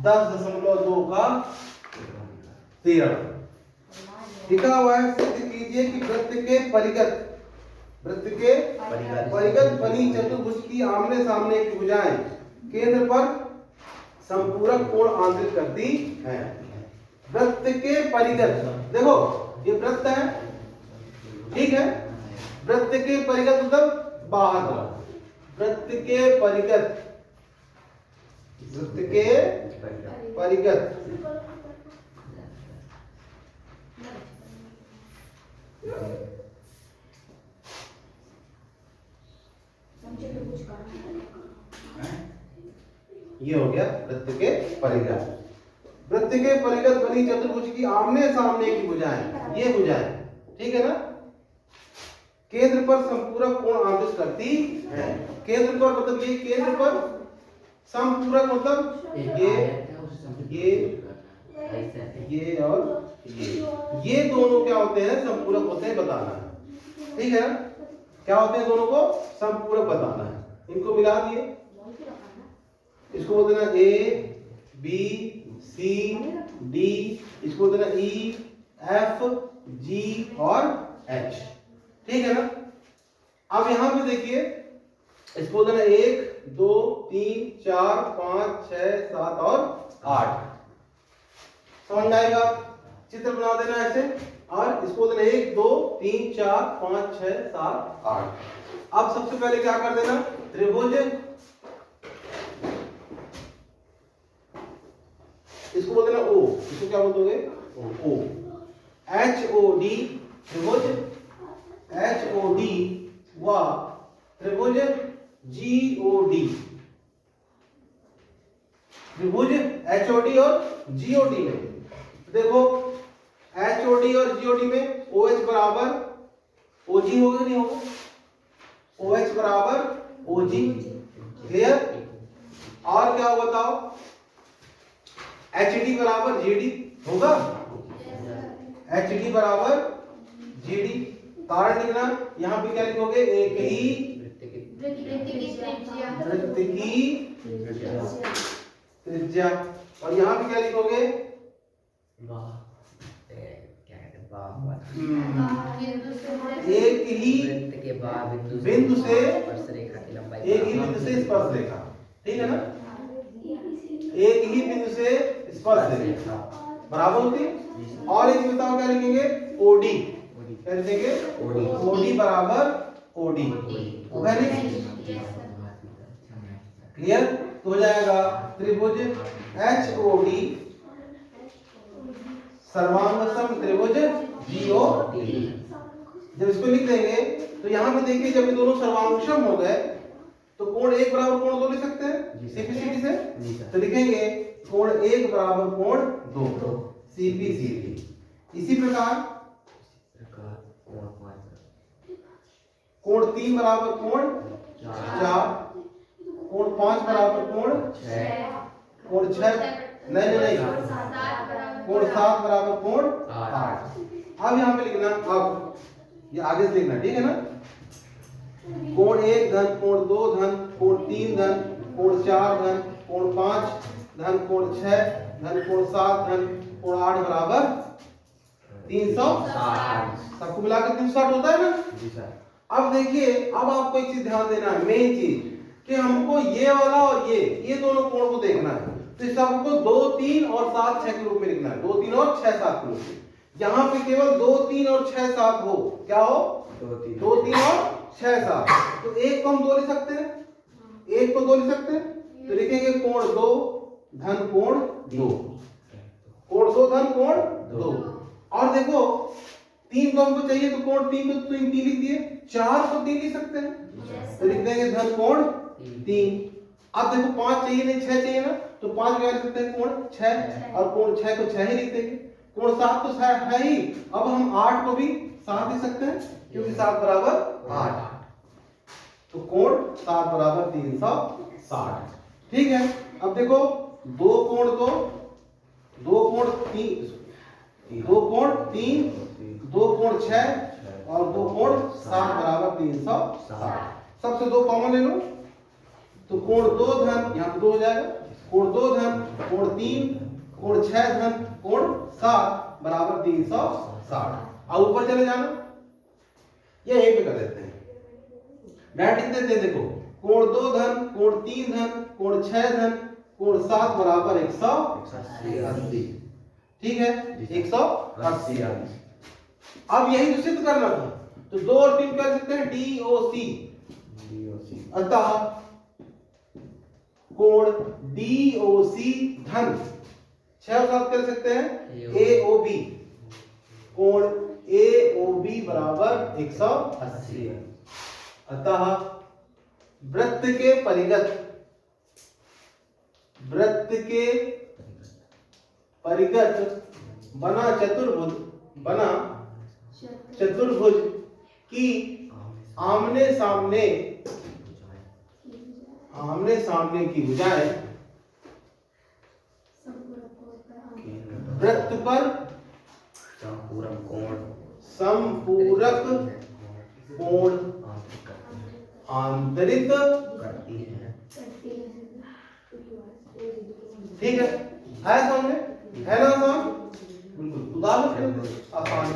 10.2 का 13 लिखा हुआ है। सिद्ध कीजिए कि वृत्त के परिगत बनी चतुर्भुज की आमने सामने की भुजाएं केंद्र पर संपूरक कोण आंतरित करती हैं। वृत्त के परिगत, देखो ये वृत्त है, ठीक है। वृत्त के परिगत मतलब बाहर तरफ, वृत्त के परिगत ये हो गया वृत्त के परिगत। वृत्त के परिगत बनी चतुर्भुज की आमने सामने की भुजाएं, ये भुजाएं, ठीक है ना, केंद्र पर संपूरक कोण आंतरित करती है। केंद्र पर मतलब ये, केंद्र पर संपूरक मतलब ये और ये दोनों क्या होते हैं, संपूरक होते हैं, बताना है, ठीक है ना। क्या होते हैं, दोनों को संपूरक बताना है। इनको मिला दिए, इसको बोलते हैं ए बी सी डी, इसको बोलते हैं ई एफ जी और एच, ठीक है ना। अब यहां पे देखिए, इसको बोलते हैं 1 2 3 4 5 6 7 और 8, समझ में आएगा, चित्र बना देना ऐसे। और इसको बोलते हैं 1 2 3 4 5 6 7 8। अब सबसे पहले क्या कर देना, त्रिभुज, इसको बोलते हैं ओ, इसको क्या बोलोगे, ओ, एच ओ डी, त्रिभुज एच ओ डी व त्रिभुज जी ओ डी, त्रिभुज एच ओ डी और जी ओ डी में देखो, एच ओ डी और जी ओ डी में ओ एच बराबर ओ जी होगा, नहीं होगा, ओ एच बराबर ओ जी, क्लियर। और क्या होगा बताओ, एच डी बराबर जी डी होगा, एच डी बराबर जी डी। कारण लिखना, यहां पे क्या लिखोगे, एक ही वृत्त की त्रिज्या, और यहां पे क्या लिखोगे, एक ही बिंदु से स्पर्श रेखा, ठीक है ना, एक ही बिंदु से स्पर्श रेखा बराबर होती है। और एक बताओ क्या लिखेंगे, ओडी, क्या लिखेंगे, ओडी बराबर ओडी, क्लियर। तो हो जाएगा त्रिभुज एच ओ डी सर्वांग सम त्रिभुज जी ओ डी। जब इसको लिख देंगे तो यहां पे देखिए, जब ये दोनों सर्वांगसम हो गए तो कोण 1 बराबर कोण 2 लिख सकते हैं सीपीसीडी से, तो लिखेंगे कोण 1 बराबर कोण 2 सीपीसीडी। इसी प्रकार कोण 3 बराबर कोण 4, कोण 5 बराबर कोण 6, कोण 6 नहीं कोण 7 बराबर कोण 8। अब यहां पे लिखना, अब ये आगे से लिखना, ठीक है ना। कोण 1 धन कोण 2 धन कोण 3 धन कोण 4 धन कोण 5 धन कोण 6 धन कोण 7 धन कोण 8 बराबर 360। सबको मिलाकर 360 होता है ना जी सर। अब देखिए, अब आपको एक चीज ध्यान देना है, मेन चीज, कि हमको ये वाला और ये दोनों कोण को देखना है। तो इस सबको 2 3 और 7 6 के रूप में लिखना है, 2 3 और 6 7 के रूप में। यहाँ पे केवल 2 3 और 6 7 हो, क्या हो, 2 3 और 6 7। तो एक को हम 2 लिख सकते हैं, एक को 2 लिख सकते हैं, तो लिखेंगे कोण 2 धन कोण 2, कोण 2 धन कोण 2। और देखो 3 को हमको चाहिए, तो कोण 3 को 3 लिख दिए, 4 को 3 लिख सकते हैं, तो लिख देंगे धन कोण 3। अब देखो 5 चाहिए नहीं 6 चाहिए ना, तो 5 क्या लिख सकते हैं, कोण 6, और कोण 6 को 6 ही लिख देंगे। कोण 7 तो है ही, अब हम 8 को भी 7 लिख सकते हैं, क्योंकि 7 बराबर 8, तो कोण 7 बराबर 360, ठीक है। अब देखो 2 कोण 2, 2 कोण 3, 2 कोण 3, 2 कोण 6 और 2 कोण 7 बराबर 360। सबसे 2 कॉमन ले लो, तो कोण 2 धन, यहाँ पे 2 हो जाएगा, कोण 2 धन कोण 3 कोण 6 धन कोण 7 बराबर 360। अब ऊपर चले जाना, ये यहीं पे कर देते हैं। डायरेक्ट लिख देते हैं, देखो कोण 2 धन कोण 3 धन कोण 6 धन कोण 7 बराबर 180। ठीक है, 180। अब यही तो सिद्ध करना था, तो 2 और 3 कर सकते हैं DOC। अतः कोण DOC धन 6 और 7 कर सकते हैं AOB, कोण AOB बराबर 180। अतः वृत्त के परिगत बना चतुर्भुज की आमने सामने की भुजाएं वृत्त पर संपूरक कोण आंतरित करती है। ठीक है सामने है ना आसान, बिल्कुल उदाहरण आसान।